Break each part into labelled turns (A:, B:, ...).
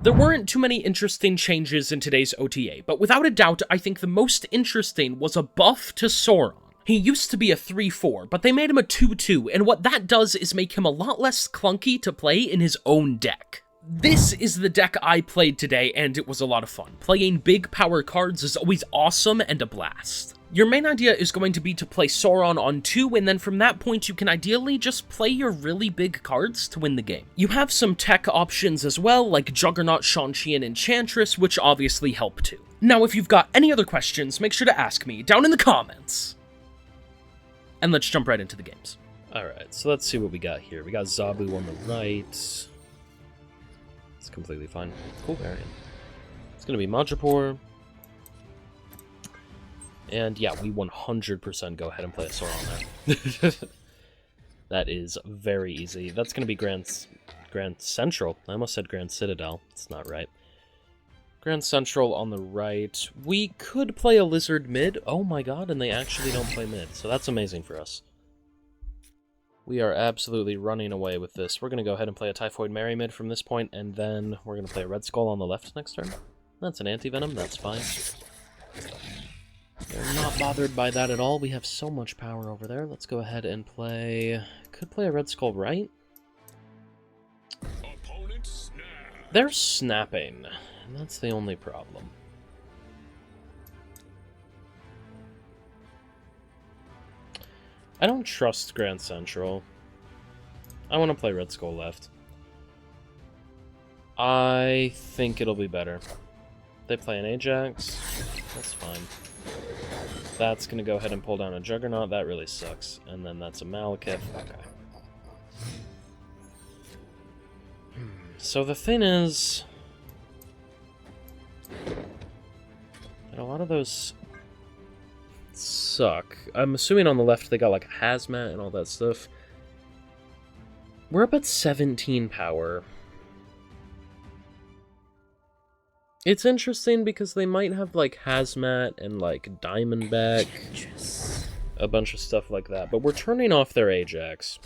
A: There weren't too many interesting changes in today's OTA, but without a doubt, I think the most interesting was a buff to Sauron. He used to be a 3-4, but they made him a 2-2, and what that does is make him a lot less clunky to play in his own deck. This is the deck I played today, and it was a lot of fun. Playing big power cards is always awesome and a blast. Your main idea is going to be to play Sauron on 2, and then from that point you can ideally just play your really big cards to win the game. You have some tech options as well, like Juggernaut, Shang-Chi, and Enchantress, which obviously help too. Now, if you've got any other questions, make sure to ask me down in the comments. And let's jump right into the games. Alright, so let's see what we got here. We got Zabu on the right. It's completely fine. Cool variant. It's going to be Madripoor. And yeah, we 100% go ahead and play a Sauron there. That is very easy. That's going to be Grand Central. I almost said Grand Citadel. It's not right. Grand Central on the right. We could play a Lizard mid. Oh my god, and they actually don't play mid. So that's amazing for us. We are absolutely running away with this. We're going to go ahead and play a Typhoid Mary mid from this point, and then we're going to play a Red Skull on the left next turn. That's an Anti-Venom. That's fine. They're not bothered by that at all. We have so much power over there. Let's go ahead and play... Could play a Red Skull right? They're snapping, and that's the only problem. I don't trust Grand Central. I want to play Red Skull left. I think it'll be better. They play an Ajax. That's fine. That's going to go ahead and pull down a Juggernaut. That really sucks. And then that's a Malekith. Okay. So the thing is... a lot of those suck. I'm assuming on the left they got like Hazmat and all that stuff. We're up at 17 power. It's interesting because they might have, like, Hazmat and, like, Diamondback. A bunch of stuff like that. But we're turning off their Ajax.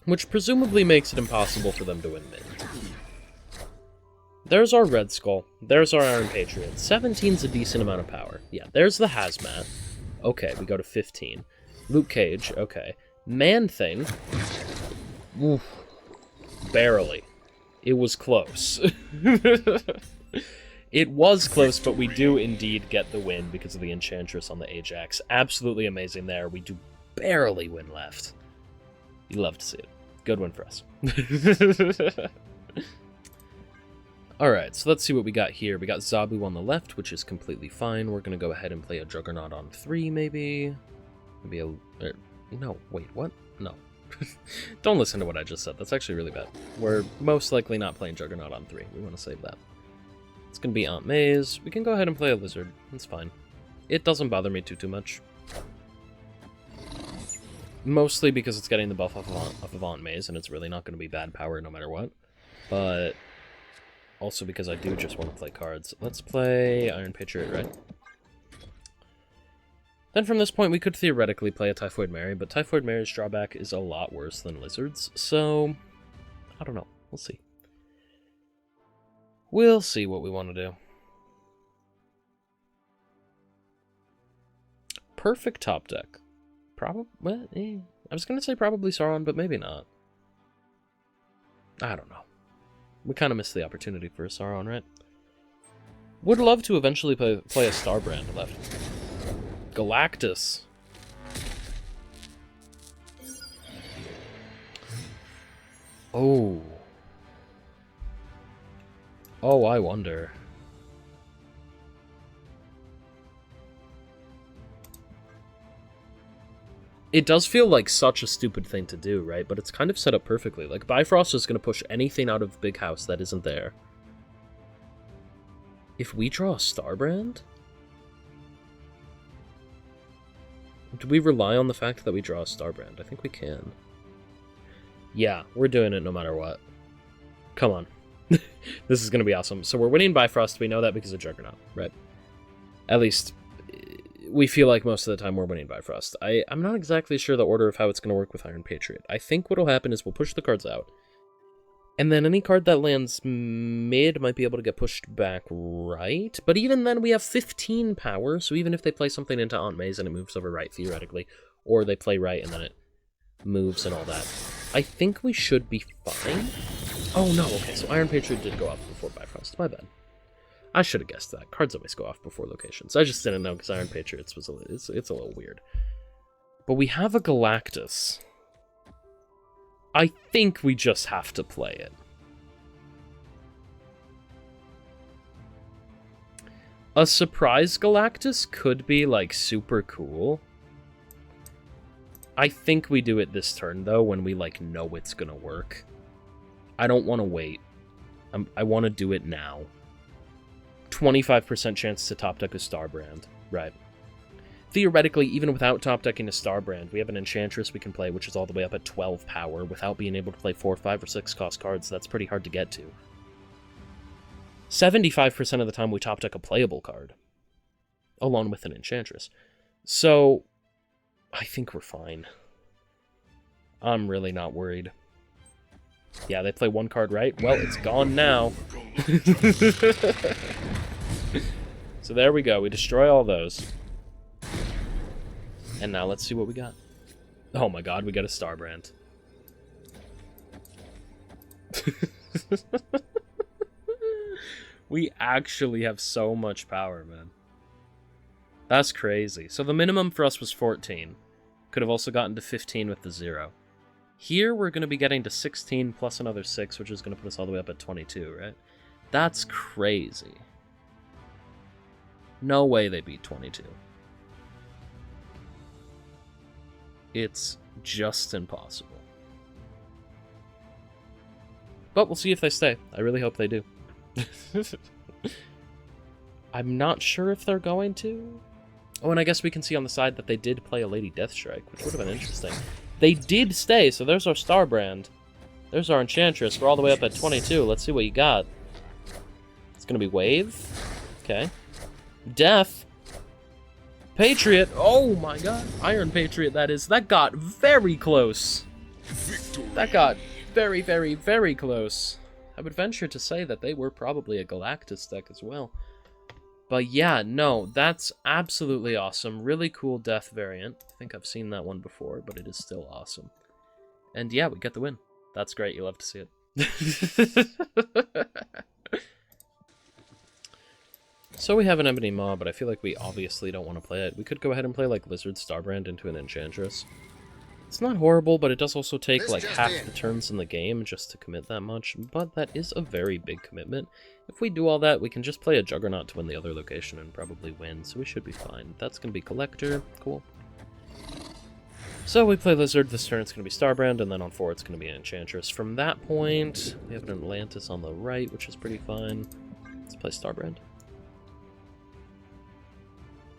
A: Which presumably makes it impossible for them to win mid. There's our Red Skull. There's our Iron Patriot. 17's a decent amount of power. Yeah, there's the Hazmat. Okay, we go to 15. Luke Cage, okay. Man-Thing. Oof. Barely. It was close. It was close, but we do indeed get the win because of the Enchantress on the Ajax. Absolutely amazing there. We do barely win left. You love to see it. Good win for us. Alright, so let's see what we got here. We got Zabu on the left, which is completely fine. We're going to go ahead and play a Juggernaut on 3, maybe. Maybe a... no, wait, what? No. Don't listen to what I just said. That's actually really bad. We're most likely not playing Juggernaut on 3. We want to save that. It's going to be Aunt May's. We can go ahead and play a Lizard. It's fine. It doesn't bother me too much. Mostly because it's getting the buff off of Aunt May's, and it's really not going to be bad power no matter what. But also because I do just want to play cards. Let's play Iron Patriot, right? Then from this point, we could theoretically play a Typhoid Mary, but Typhoid Mary's drawback is a lot worse than Lizard's, so I don't know. We'll see. We'll see what we want to do. Perfect top deck. Probably. I was going to say probably Sauron, but maybe not. I don't know. We kind of missed the opportunity for a Sauron, right? Would love to eventually play a Starbrand left. Galactus. Oh. Oh, I wonder. It does feel like such a stupid thing to do, right? But it's kind of set up perfectly. Like, Bifrost is going to push anything out of Big House that isn't there. If we draw a Starbrand? Do we rely on the fact that we draw a Starbrand? I think we can. Yeah, we're doing it no matter what. Come on. This is going to be awesome. So we're winning Bifrost. We know that because of Juggernaut, right? At least, we feel like most of the time we're winning Bifrost. I'm not exactly sure the order of how it's going to work with Iron Patriot. I think what will happen is we'll push the cards out. And then any card that lands mid might be able to get pushed back right. But even then, we have 15 power, so even if they play something into Aunt May's and it moves over right, theoretically, or they play right and then it moves and all that, I think we should be fine. Oh no, okay, so Iron Patriot did go off before Bifrost. My bad. I should have guessed that. Cards always go off before locations. I just didn't know because Iron Patriots was it's a little weird. But we have a Galactus. I think we just have to play it. A surprise Galactus could be, like, super cool. I think we do it this turn, though, when we, like, know it's gonna work. I don't want to wait. I want to do it now. 25% chance to top deck a Starbrand. Right. Theoretically, even without top decking a Starbrand, we have an Enchantress we can play, which is all the way up at 12 power, without being able to play 4, 5, or 6 cost cards. That's pretty hard to get to. 75% of the time we top deck a playable card, along with an Enchantress. So, I think we're fine. I'm really not worried. Yeah, they play one card right. Well, it's gone now. So there we go. We destroy all those. And now let's see what we got. Oh my god, we got a Starbrand. We actually have so much power, man. That's crazy. So the minimum for us was 14. Could have also gotten to 15 with the 0. Here we're going to be getting to 16 plus another 6, which is going to put us all the way up at 22, right? That's crazy. No way they beat 22. It's just impossible. But we'll see if they stay. I really hope they do. I'm not sure if they're going to. Oh, and I guess we can see on the side that they did play a Lady Deathstrike, which would have been interesting. They did stay, so there's our Starbrand. There's our Enchantress. We're all the way up at 22. Let's see what you got. It's going to be Wave. Okay. Death. Patriot. Oh my god. Iron Patriot, that is. That got very close. Victory. That got very, very, very close. I would venture to say that they were probably a Galactus deck as well. But yeah, no, that's absolutely awesome. Really cool death variant. I think I've seen that one before, but it is still awesome. And yeah, we get the win. That's great. You love to see it. So we have an Ebony Maw, but I feel like we obviously don't want to play it. We could go ahead and play like Lizard Starbrand into an Enchantress. It's not horrible, but it does also take like half the turns in the game just to commit that much, but that is a very big commitment. If we do all that, we can just play a Juggernaut to win the other location and probably win, so we should be fine. That's going to be Collector. Cool. So we play Lizard, this turn it's going to be Starbrand, and then on 4 it's going to be an Enchantress. From that point, we have an Atlantis on the right, which is pretty fine. Let's play Starbrand.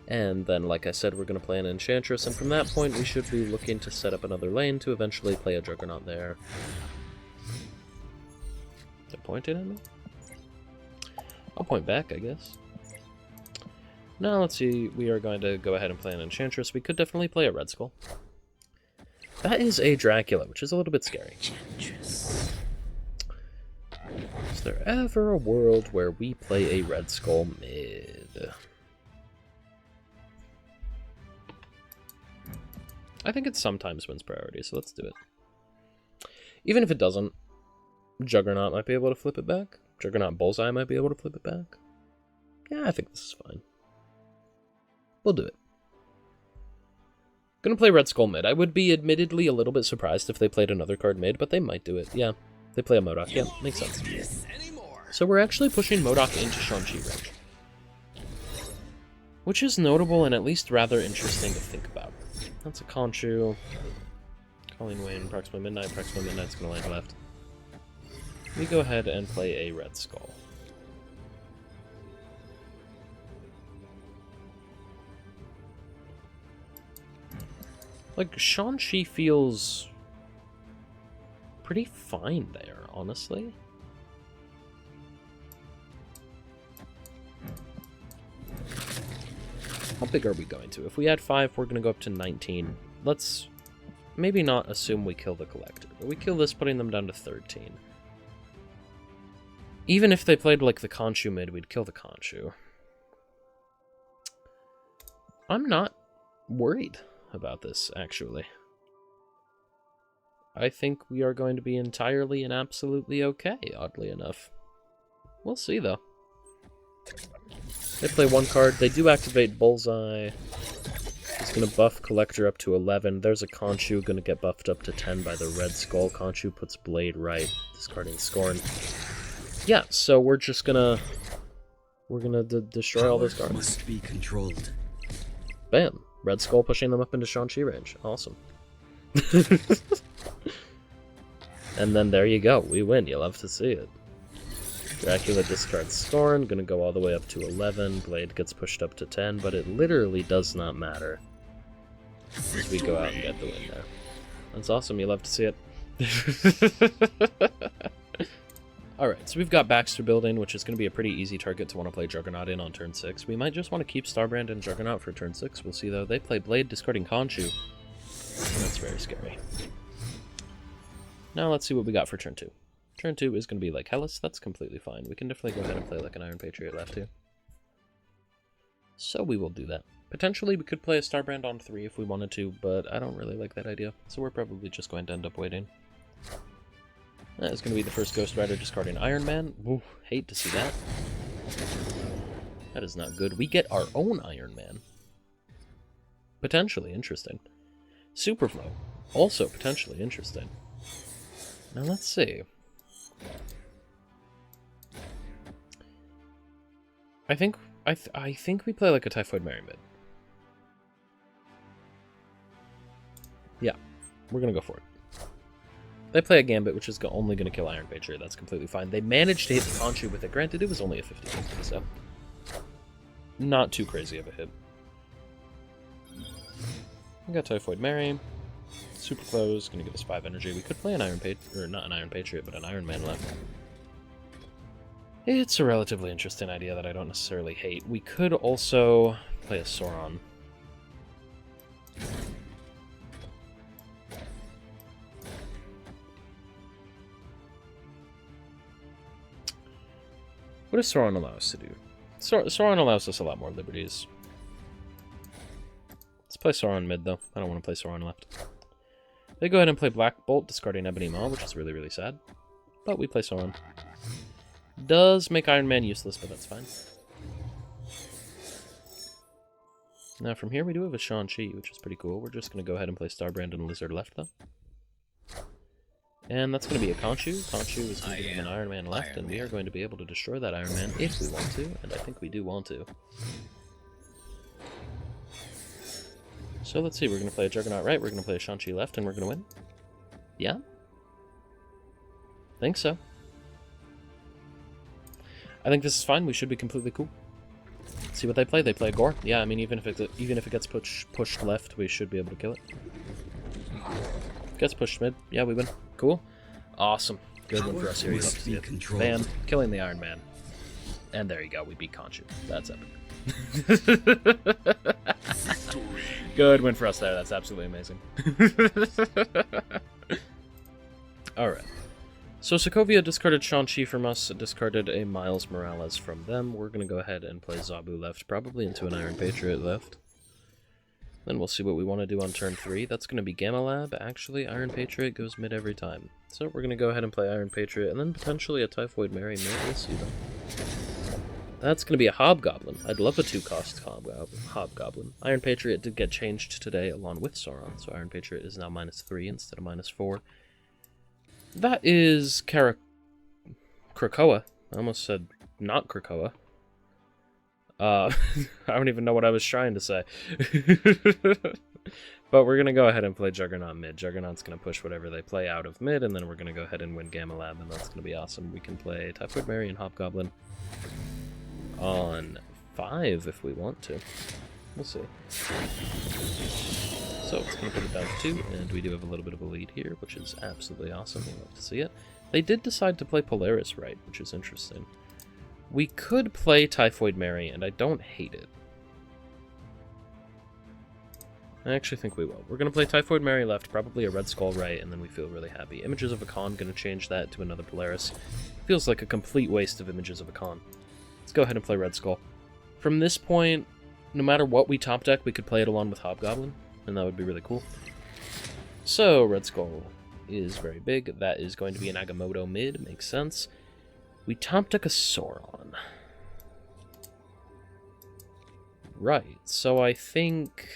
A: And then, like I said, we're going to play an Enchantress, and from that point we should be looking to set up another lane to eventually play a Juggernaut there. They're pointing at me? I'll point back, I guess. Now, let's see, we are going to go ahead and play an Enchantress. We could definitely play a Red Skull. That is a Dracula, which is a little bit scary. Enchantress. Is there ever a world where we play a Red Skull mid? I think it sometimes wins priority, so let's do it. Even if it doesn't, Juggernaut might be able to flip it back. Juggernaut Bullseye might be able to flip it back. Yeah, I think this is fine. We'll do it. Gonna play Red Skull mid. I would be admittedly a little bit surprised if they played another card mid, but they might do it. Yeah, they play a MODOK. Yeah, makes sense. So we're actually pushing MODOK into Shang-Chi range, which is notable and at least rather interesting to think about. That's a Conchu. Calling Wayne, Proxima Midnight. Proxima Midnight's gonna land left. We go ahead and play a Red Skull. Like, Shang-Chi feels pretty fine there, honestly. How big are we going to? If we add 5, we're going to go up to 19. Let's maybe not assume we kill the Collector, but we kill this, putting them down to 13. Even if they played, like, the Khonshu mid, we'd kill the Khonshu. I'm not worried about this, actually. I think we are going to be entirely and absolutely okay, oddly enough. We'll see, though. They play one card. They do activate Bullseye. He's going to buff Collector up to 11. There's a Khonshu going to get buffed up to 10 by the Red Skull. Khonshu puts Blade right, discarding Scorn. Yeah, so we're just gonna... We're gonna destroy all those cards.
B: Must be controlled.
A: Bam. Red Skull pushing them up into Shang-Chi range. Awesome. And then there you go. We win. You love to see it. Dracula discards Scorn. Gonna go all the way up to 11. Blade gets pushed up to 10, but it literally does not matter. As we go out and get the win there. That's awesome. You love to see it. Alright, so we've got Baxter building, which is going to be a pretty easy target to want to play Juggernaut in on turn 6. We might just want to keep Starbrand and Juggernaut for turn 6. We'll see, though. They play Blade, discarding Khonshu. That's very scary. Now let's see what we got for turn 2. Turn 2 is going to be like Hellas. That's completely fine. We can definitely go ahead and play like an Iron Patriot left here. So we will do that. Potentially, we could play a Starbrand on 3 if we wanted to, but I don't really like that idea. So we're probably just going to end up waiting. That is going to be the first Ghost Rider discarding Iron Man. Ooh, hate to see that. That is not good. We get our own Iron Man. Potentially interesting. Superflow. Also potentially interesting. Now let's see. I think we play like a Typhoid Mary mid. Yeah, we're going to go for it. They play a Gambit, which is only going to kill Iron Patriot. That's completely fine. They managed to hit the Khonshu with it. Granted, it was only a 50-50, so not too crazy of a hit. We got Typhoid Mary. Super close. Going to give us 5 energy. We could play an Iron Patriot, or not an Iron Patriot, but an Iron Man left. It's a relatively interesting idea that I don't necessarily hate. We could also play a Sauron. What does Sauron allow us to do? Sauron allows us a lot more liberties. Let's play Sauron mid, though. I don't want to play Sauron left. They go ahead and play Black Bolt, discarding Ebony Maw, which is really, really sad. But we play Sauron. Does make Iron Man useless, but that's fine. Now from here we do have a Shang-Chi, which is pretty cool. We're just going to go ahead and play Starbrand and Lizard left, though. And that's going to be a Khonshu. Khonshu is going to give him an Iron Man left, and we are going to be able to destroy that Iron Man if we want to, and I think we do want to. So let's see, we're going to play a Juggernaut right, we're going to play a Shang-Chi left, and we're going to win? Yeah? Think so. I think this is fine, we should be completely cool. Let's see what they play. They play Gore. Yeah, I mean, even if it gets pushed left, we should be able to kill it. Gets pushed mid. Yeah, we win. Cool. Awesome. Good one for us here. You love to see it. Bam. Killing the Iron Man. And there you go. We beat Khonshu. That's epic. Good win for us there. That's absolutely amazing. Alright. So Sokovia discarded Shang-Chi from us, discarded a Miles Morales from them. We're going to go ahead and play Zabu left, probably into an Iron Patriot left. Then we'll see what we want to do on turn 3. That's going to be Gamma Lab. Actually, Iron Patriot goes mid every time. So we're going to go ahead and play Iron Patriot, and then potentially a Typhoid Mary mid. We'll see though. That's going to be a Hobgoblin. I'd love a 2-cost Hobgoblin. Iron Patriot did get changed today along with Sauron, so Iron Patriot is now -3 instead of -4. That is Krakoa. I almost said not Krakoa. I don't even know what I was trying to say. But we're going to go ahead and play Juggernaut mid. Juggernaut's going to push whatever they play out of mid, and then we're going to go ahead and win Gamma Lab, and that's going to be awesome. We can play Typhoid Mary and Hobgoblin on 5 if we want to. We'll see. So it's going to put it down to 2, and we do have a little bit of a lead here, which is absolutely awesome. We love to see it. They did decide to play Polaris right, which is interesting. We could play Typhoid Mary, and I don't hate it. I actually think we will. We're going to play Typhoid Mary left, probably a Red Skull right, and then we feel really happy. Images of a Con, going to change that to another Polaris. Feels like a complete waste of Images of a Con. Let's go ahead and play Red Skull. From this point, no matter what we top deck, we could play it along with Hobgoblin, and that would be really cool. So, Red Skull is very big. That is going to be an Agamotto mid, makes sense. We top deck a Sauron. Right, so I think...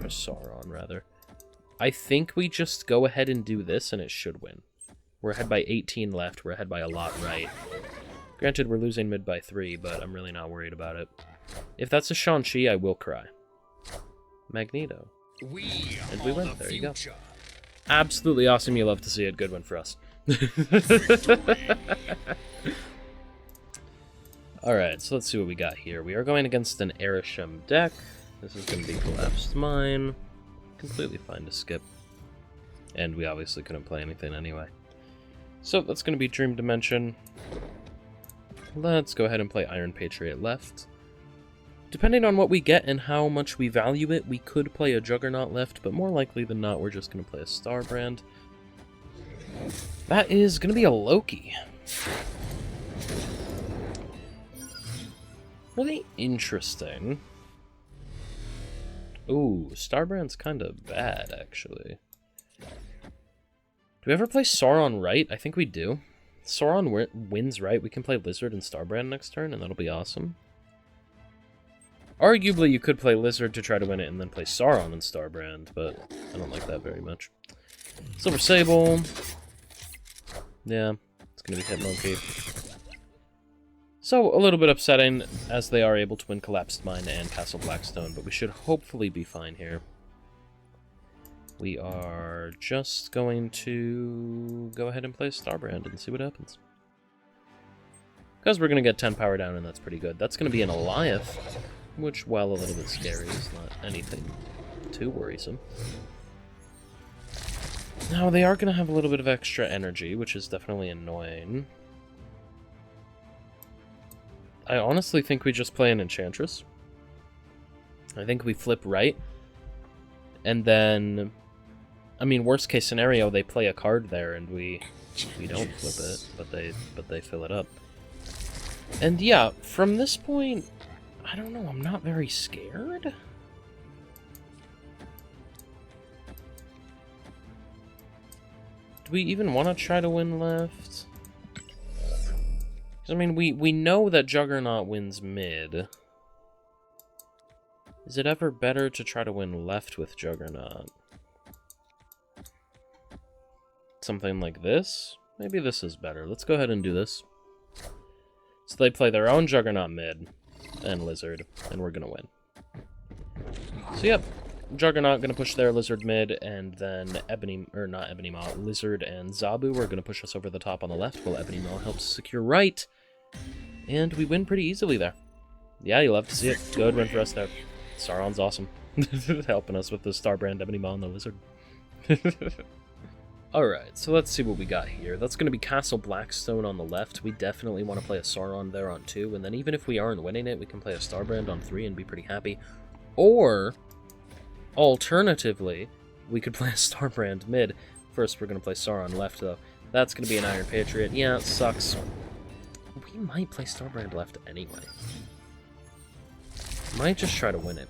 A: or Sauron, rather. I think we just go ahead and do this, and it should win. We're ahead by 18 left, we're ahead by a lot right. Granted, we're losing mid by 3, but I'm really not worried about it. If that's a Shang-Chi, I will cry. Magneto. And we win, there you go. Absolutely awesome, you love to see it, good one for us. Alright, so let's see what we got here. We are going against an Erisham deck. This is going to be Collapsed Mine. Completely fine to skip. And we obviously couldn't play anything anyway. So that's going to be Dream Dimension. Let's go ahead and play Iron Patriot left. Depending on what we get and how much we value it, we could play a Juggernaut left, but more likely than not, we're just going to play a Starbrand. That is going to be a Loki. Really interesting. Ooh, Starbrand's kind of bad, actually. Do we ever play Sauron right? I think we do. Sauron wins right. We can play Lizard and Starbrand next turn, and that'll be awesome. Arguably, you could play Lizard to try to win it and then play Sauron and Starbrand, but I don't like that very much. Silver Sable. Yeah, it's going to be Hitmonkey. So, a little bit upsetting, as they are able to win Collapsed Mine and Castle Blackstone, but we should hopefully be fine here. We are just going to go ahead and play Starbrand and see what happens. Because we're going to get 10 power down, and that's pretty good. That's going to be an Eliath, which, while a little bit scary, is not anything too worrisome. Now, they are going to have a little bit of extra energy, which is definitely annoying. I honestly think we just play an Enchantress. I think we flip right. And then, I mean, worst case scenario, they play a card there and we don't flip it, but they fill it up. And yeah, from this point, I don't know, I'm not very scared. Do we even want to try to win left? I mean, we know that Juggernaut wins mid. Is it ever better to try to win left with Juggernaut? Something like this? Maybe this is better. Let's go ahead and do this. So they play their own Juggernaut mid and Lizard, and we're gonna win. So yep, Juggernaut gonna push their Lizard mid, and then Lizard and Zabu are gonna push us over the top on the left, while Ebony Maw helps secure right. And we win pretty easily there. Yeah, you love to see it. Good win for us there. Sauron's awesome. Helping us with the Starbrand, Ebony Maw, and the Lizard. Alright, so let's see what we got here. That's going to be Castle Blackstone on the left. We definitely want to play a Sauron there on 2, and then even if we aren't winning it, we can play a Starbrand on 3 and be pretty happy. Or, alternatively, we could play a Starbrand mid. First, we're going to play Sauron left, though. That's going to be an Iron Patriot. Yeah, it sucks. We might play Starbrand left anyway. Might just try to win it.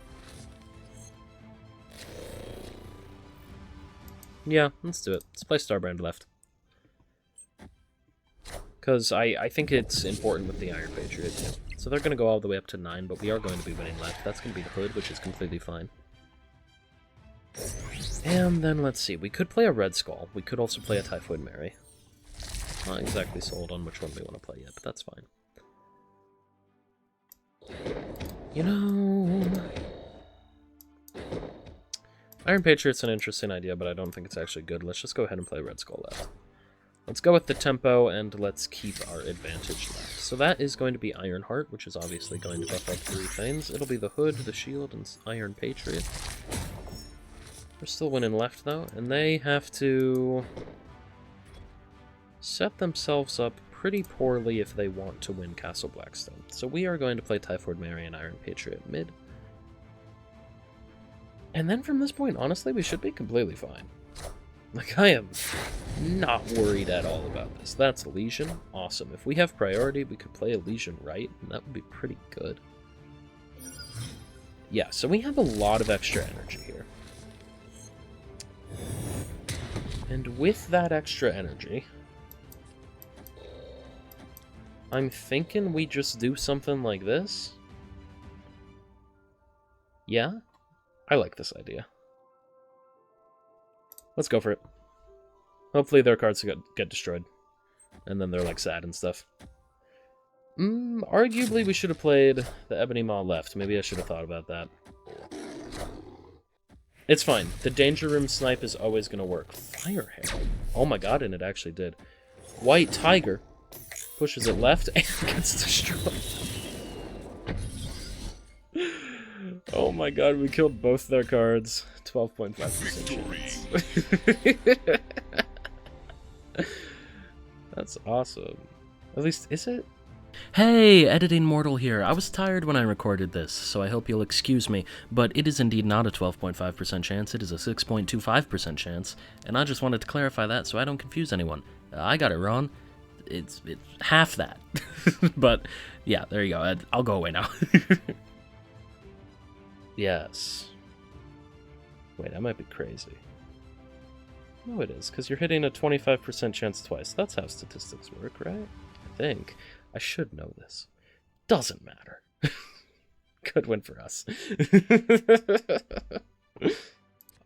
A: Yeah, let's do it. Let's play Starbrand left. Because I think it's important with the Iron Patriot, too. So they're going to go all the way up to 9, but we are going to be winning left. That's going to be the Hood, which is completely fine. And then, let's see. We could play a Red Skull. We could also play a Typhoid Mary. Not exactly sold on which one we want to play yet, but that's fine. You know... Iron Patriot's an interesting idea, but I don't think it's actually good. Let's just go ahead and play Red Skull left. Let's go with the tempo, and let's keep our advantage left. So that is going to be Iron Heart, which is obviously going to buff up 3 things. It'll be the Hood, the Shield, and Iron Patriot. We're still winning left, though, and they have to set themselves up pretty poorly if they want to win Castle Blackstone. So we are going to play Typhoid Mary and Iron Patriot mid. And then from this point, honestly, we should be completely fine. Like, I am not worried at all about this. That's a Legion. Awesome. If we have priority, we could play a Legion right, and that would be pretty good. Yeah, so we have a lot of extra energy here. And with that extra energy, I'm thinking we just do something like this. Yeah? I like this idea. Let's go for it. Hopefully their cards get destroyed. And then they're, like, sad and stuff. Arguably we should have played the Ebony Maw left. Maybe I should have thought about that. It's fine. The Danger Room snipe is always going to work. Firehair. Oh my god, and it actually did. White Tiger pushes it left and gets destroyed. Oh my god, we killed both their cards. 12.5% chance. That's awesome. At least, is it? Hey, Editing Mortal here. I was tired when I recorded this, so I hope you'll excuse me, but it is indeed not a 12.5% chance, it is a 6.25% chance, and I just wanted to clarify that so I don't confuse anyone. I got it wrong. It's half that. But, yeah, there you go. I'll go away now. Yes. Wait, I might be crazy. No, it is, because you're hitting a 25% chance twice. That's how statistics work, right? I think. I should know this. Doesn't matter. Good win for us.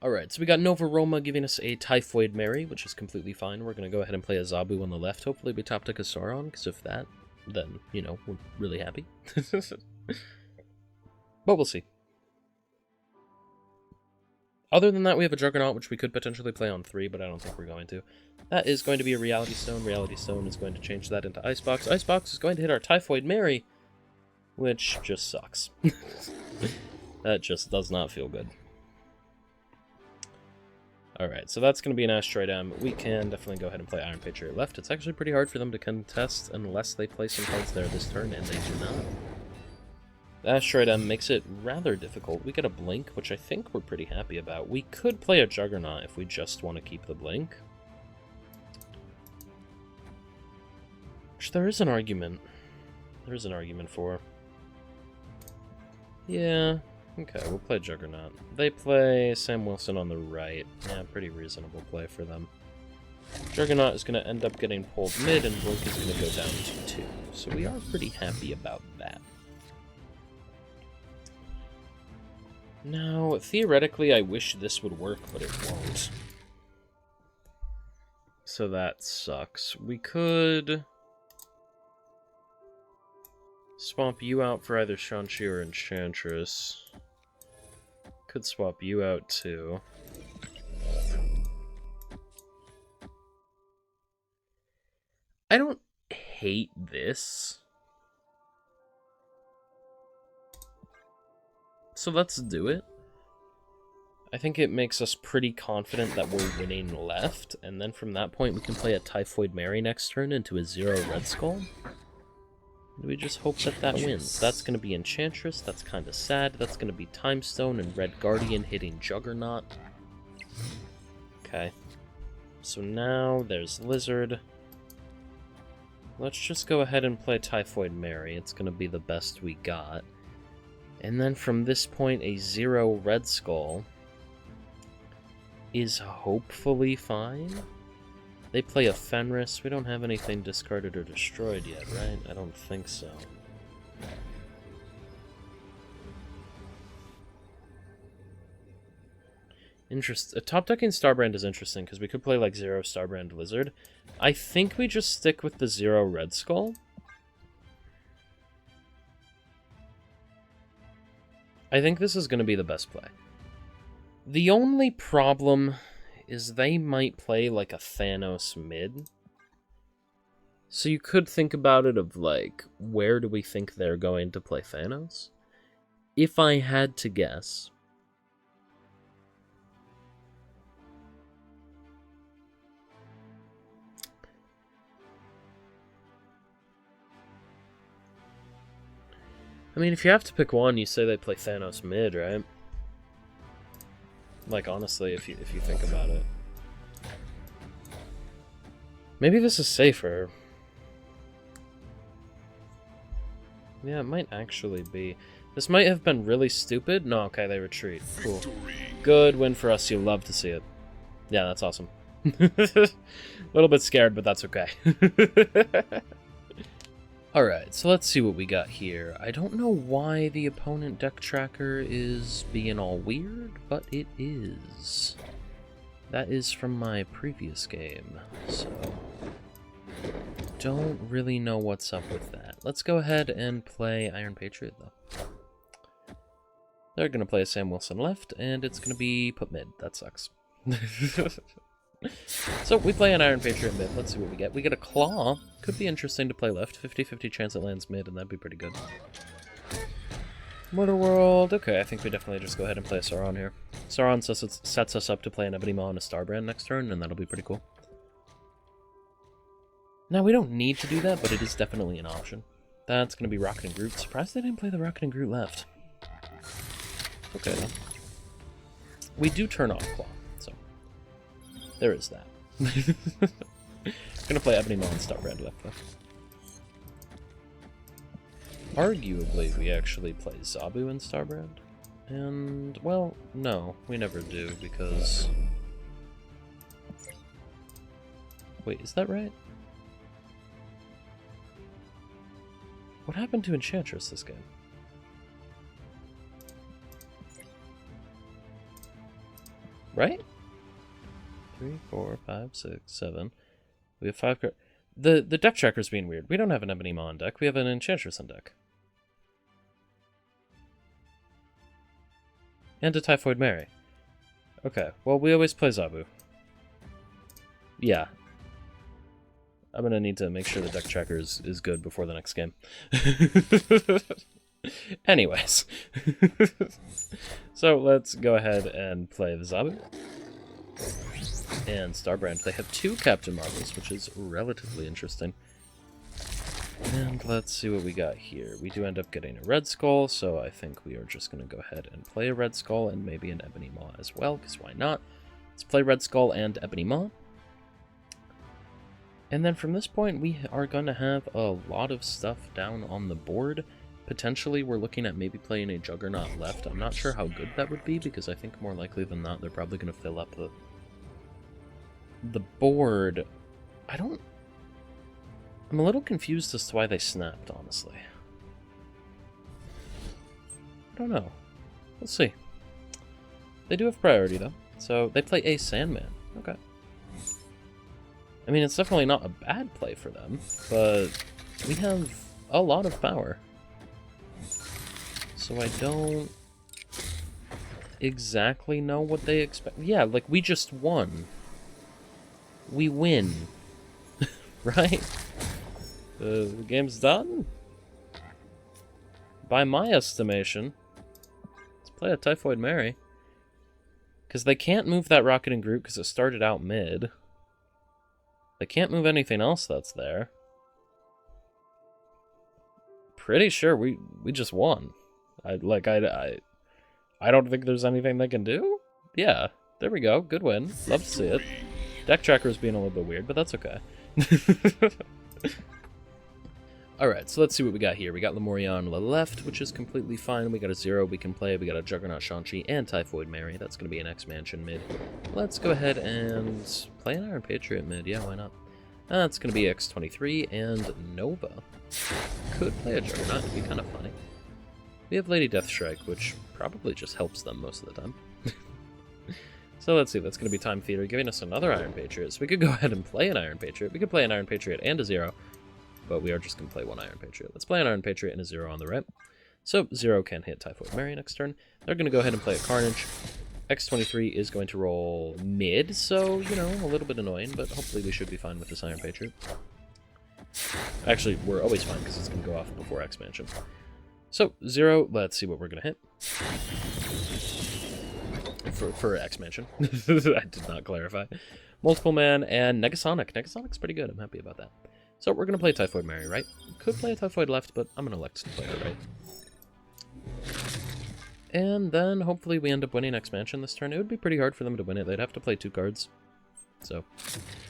A: Alright, so we got Nova Roma giving us a Typhoid Mary, which is completely fine. We're going to go ahead and play a Zabu on the left. Hopefully we top deck a Sauron, because if that, then, you know, we're really happy. But we'll see. Other than that, we have a Juggernaut, which we could potentially play on 3, but I don't think we're going to. That is going to be a Reality Stone. Reality Stone is going to change that into Icebox. Icebox is going to hit our Typhoid Mary, which just sucks. That just does not feel good. Alright, so that's going to be an Asteroid M. We can definitely go ahead and play Iron Patriot left. It's actually pretty hard for them to contest unless they play some cards there this turn, and they do not. The Asteroid M makes it rather difficult. We get a Blink, which I think we're pretty happy about. We could play a Juggernaut if we just want to keep the Blink. Which there is an argument. There is an argument for. Yeah, okay, we'll play Juggernaut. They play Sam Wilson on the right. Yeah, pretty reasonable play for them. Juggernaut is going to end up getting pulled mid, and Blink is going to go down to 2. So we are pretty happy about that. Now, theoretically, I wish this would work, but it won't. So that sucks. We could swap you out for either Shang-Chi or Enchantress. Could swap you out, too. I don't hate this. So let's do it. I think it makes us pretty confident that we're winning left, and then from that point we can play a Typhoid Mary next turn into a 0 Red Skull. And we just hope that that wins. That's going to be Enchantress, that's kind of sad. That's going to be Time Stone and Red Guardian hitting Juggernaut. Okay. So now there's Lizard. Let's just go ahead and play Typhoid Mary. It's going to be the best we got. And then from this point, a 0 Red Skull is hopefully fine. They play a Fenris. We don't have anything discarded or destroyed yet, right? I don't think so. Top decking Starbrand is interesting, because we could play like 0 Starbrand Lizard. I think we just stick with the 0 Red Skull. I think this is going to be the best play. The only problem is they might play like a Thanos mid. So you could think about it of like, where do we think they're going to play Thanos? If I had to guess, I mean, if you have to pick one, you say they play Thanos mid, right? Like, honestly, if you think about it. Maybe this is safer. Yeah, it might actually be. This might have been really stupid. No, okay, they retreat. Cool. Good win for us. You love to see it. Yeah, that's awesome. A little bit scared, but that's okay. Alright, so let's see what we got here. I don't know why the opponent deck tracker is being all weird, but it is. That is from my previous game, so don't really know what's up with that. Let's go ahead and play Iron Patriot, though. They're going to play Sam Wilson left, and it's going to be put mid. That sucks. So, we play an Iron Patriot mid. Let's see what we get. We get a Claw. Could be interesting to play left. 50-50 chance it lands mid, and that'd be pretty good. Mortar World. Okay, I think we definitely just go ahead and play a Sauron here. Sauron sets us up to play an Ebony Maw and a Starbrand next turn, and that'll be pretty cool. Now, we don't need to do that, but it is definitely an option. That's going to be Rocket and Groot. Surprised they didn't play the Rocket and Groot left. Okay, though. We do turn off Claw, so there is that. Gonna play Ebony Maw and Starbrand left, though. Arguably, we actually play Zabu and Starbrand. And, well, no, we never do, because... Wait, is that right? What happened to Enchantress this game? Right? 3, 4, 5, 6, 7. We have 5 cards. The deck tracker's being weird. We don't have an Ebony Maw on deck. We have an Enchantress on deck. And a Typhoid Mary. Okay, well, we always play Zabu. Yeah. I'm gonna need to make sure the deck tracker is good before the next game. Anyways. So let's go ahead and play the Zabu. And Starbrand. They have 2 Captain Marvels, which is relatively interesting. And let's see what we got here. We do end up getting a Red Skull, so I think we are just going to go ahead and play a Red Skull and maybe an Ebony Maw as well, because why not? Let's play Red Skull and Ebony Maw. And then from this point, we are going to have a lot of stuff down on the board. Potentially, we're looking at maybe playing a Juggernaut left. I'm not sure how good that would be, because I think more likely than not, they're probably going to fill up the board. I'm a little confused as to why they snapped, honestly. I don't know. We'll see. They do have priority, though. So, they play a Sandman. Okay. I mean, it's definitely not a bad play for them, but we have a lot of power. So I don't exactly know what they expect. Yeah, like, we just won. We win. Right? The game's done? By my estimation. Let's play a Typhoid Mary. Because they can't move that Rocket and Groot because it started out mid. They can't move anything else that's there. Pretty sure we just won. I don't think there's anything they can do. Yeah, there we go. Good win. Love to see it. Deck tracker's being a little bit weird, but that's okay. Alright, so let's see what we got here. We got Lemuria on the left, which is completely fine. We got a 0 we can play. We got a Juggernaut Shang-Chi and Typhoid Mary. That's going to be an X-Mansion mid. Let's go ahead and play an Iron Patriot mid. Yeah, why not? That's going to be X-23 and Nova. Could play a Juggernaut. It'd be kind of funny. We have Lady Deathstrike, which probably just helps them most of the time. So let's see, that's going to be Time Theater, giving us another Iron Patriot. So we could go ahead and play an Iron Patriot. We could play an Iron Patriot and a 0, but we are just going to play one Iron Patriot. Let's play an Iron Patriot and a 0 on the right. So 0 can hit Typhoid Mary next turn. They're going to go ahead and play a Carnage. X-23 is going to roll mid, so, you know, a little bit annoying, but hopefully we should be fine with this Iron Patriot. Actually, we're always fine because it's going to go off before X-Mansion. So, 0, let's see what we're going to hit. For X-Mansion. I did not clarify. Multiple Man and Negasonic. Negasonic's pretty good. I'm happy about that. So we're going to play Typhoid Mary, right? Could play a Typhoid left, but I'm going to elect to play her right. And then hopefully we end up winning expansion this turn. It would be pretty hard for them to win it. They'd have to play 2 cards. So,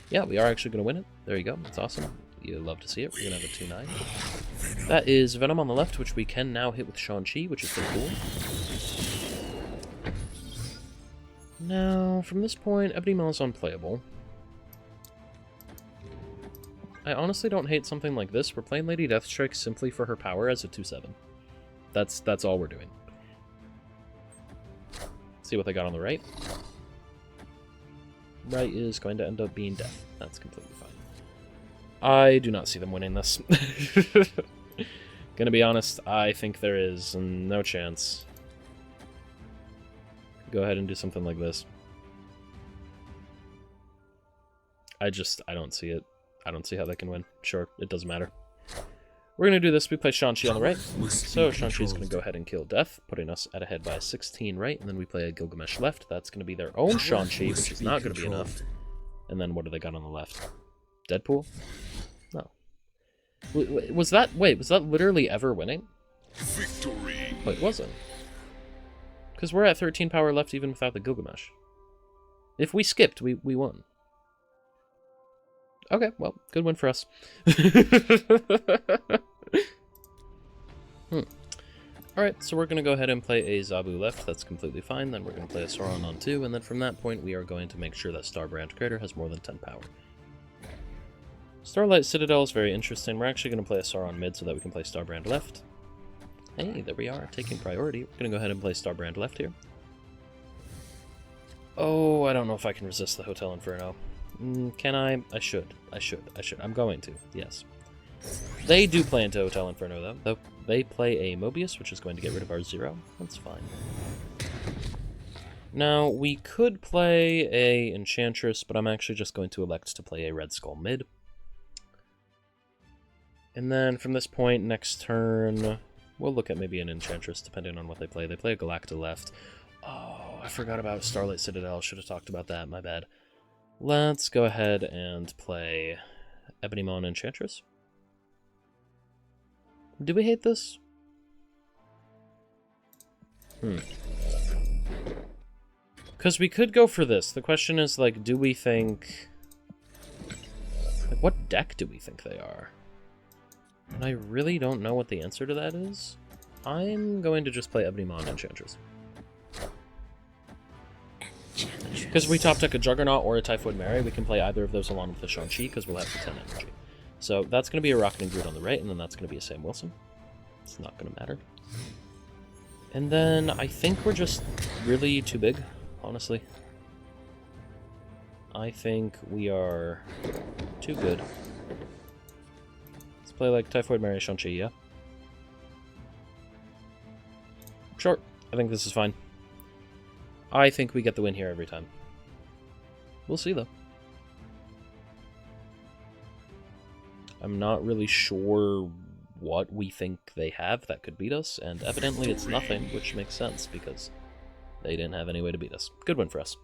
A: yeah, we are actually going to win it. There you go. That's awesome. You love to see it. We're going to have a 2-9. That is Venom on the left, which we can now hit with Shang-Chi, which is pretty cool. Now, from this point, Ebony Maw is unplayable. I honestly don't hate something like this. We're playing Lady Deathstrike simply for her power as a 2/7. That's all we're doing. See what they got on the right. Right is going to end up being death. That's completely fine. I do not see them winning this. Gonna be honest, I think there is no chance. Go ahead and do something like this. I don't see it. I don't see how they can win. Sure, it doesn't matter. We're going to do this. We play Shang-Chi on the right. So Shang-Chi's going to go ahead and kill Death, putting us at ahead by 16 right. And then we play a Gilgamesh left. That's going to be their own Shang-Chi, which is not going to be enough. And then what do they got on the left? Deadpool? No. Was that literally ever winning?
B: Victory.
A: Wait, was it? Because we're at 13 power left even without the Gilgamesh. If we skipped, we won. Okay, well, good win for us. Alright, so we're going to go ahead and play a Zabu left. That's completely fine. Then we're going to play a Sauron on 2, and then from that point we are going to make sure that Starbrand Crater has more than 10 power. Starlight Citadel is very interesting. We're actually going to play a Sauron mid so that we can play Starbrand left. Hey, there we are, taking priority. We're going to go ahead and play Starbrand left here. Oh, I don't know if I can resist the Hotel Inferno. Can I? I should. I'm going to, yes. They do play into Hotel Inferno, though. They play a Mobius, which is going to get rid of our 0. That's fine. Now, we could play a Enchantress, but I'm actually just going to elect to play a Red Skull mid. And then from this point, next turn, we'll look at maybe an Enchantress, depending on what they play. They play a Galacta left. Oh, I forgot about Starlight Citadel. Should have talked about that, my bad. Let's go ahead and play Ebony Maw and Enchantress. Do we hate this? Because we could go for this. The question is, like, do we think... Like, what deck do we think they are? And I really don't know what the answer to that is. I'm going to just play Ebony Maw and Enchantress. Because if we top deck a Juggernaut or a Typhoid Mary, we can play either of those along with the Shang-Chi, because we'll have the 10 energy. So that's going to be a Rocket and Groot on the right, and then that's going to be a Sam Wilson. It's not going to matter. And then I think we're just really too big, honestly. I think we are too good. Let's play like Typhoid Mary, Shang-Chi, yeah? Sure, I think this is fine. I think we get the win here every time. We'll see, though. I'm not really sure what we think they have that could beat us, and evidently it's nothing, which makes sense, because they didn't have any way to beat us. Good win for us.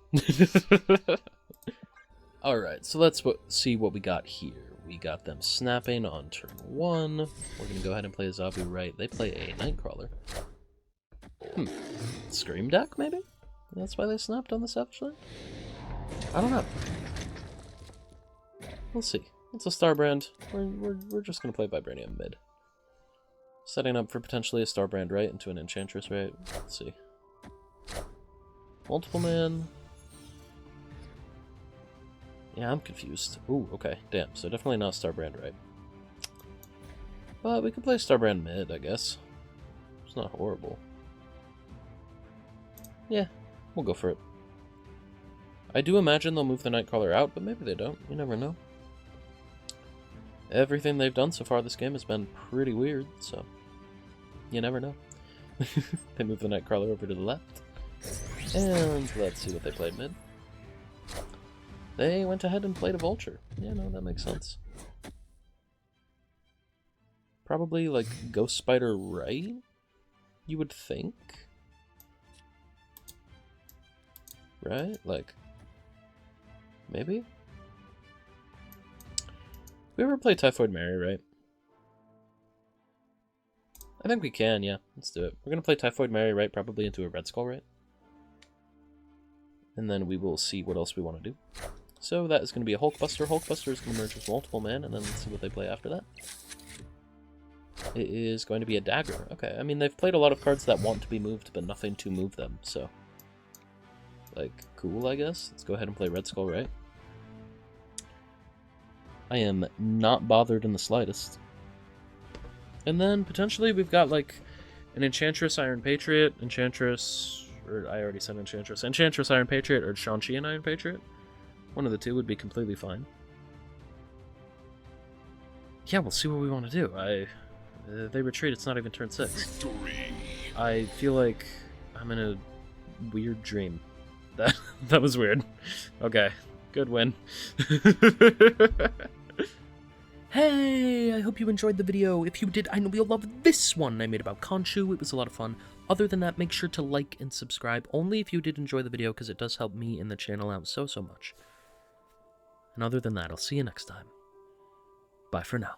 A: Alright, so let's see what we got here. We got them snapping on turn 1. We're going to go ahead and play a Zabu right. They play a Nightcrawler. Scream deck, maybe? That's why they snapped on the Savage Land? I don't know. We'll see. It's a Starbrand. We're just going to play Vibranium mid. Setting up for potentially a Starbrand right into an Enchantress right. Let's see. Multiple man. Yeah, I'm confused. Ooh, okay. Damn, so definitely not Starbrand right. But we could play Starbrand mid, I guess. It's not horrible. Yeah, we'll go for it. I do imagine they'll move the Nightcrawler out, but maybe they don't. You never know. Everything they've done so far this game has been pretty weird, so you never know. They move the Nightcrawler over to the left. And let's see what they played mid. They went ahead and played a Vulture. Yeah, no, that makes sense. Probably, like, Ghost Spider right? You would think? Right? Like, maybe? We ever play Typhoid Mary, right? I think we can, yeah. Let's do it. We're going to play Typhoid Mary, right? Probably into a Red Skull, right? And then we will see what else we want to do. So that is going to be a Hulkbuster. Hulkbuster is going to merge with multiple men, and then let's see what they play after that. It is going to be a Dagger. Okay, I mean, they've played a lot of cards that want to be moved, but nothing to move them, so... like, cool, I guess. Let's go ahead and play Red Skull, right? I am not bothered in the slightest. And then, potentially, we've got, like, an Enchantress, Iron Patriot, Enchantress... or I already said Enchantress. Enchantress, Iron Patriot, or Shang-Chi and Iron Patriot. One of the two would be completely fine. Yeah, we'll see what we want to do. They retreat, it's not even turn 6.
B: Victory.
A: I feel like I'm in a weird dream. That was weird. Okay, good win. Hey, I hope you enjoyed the video. If you did, I know you'll love this one I made about Khonshu. It was a lot of fun. Other than that, make sure to like and subscribe, only if you did enjoy the video, because it does help me and the channel out so much. And other than that, I'll see you next time. Bye for now.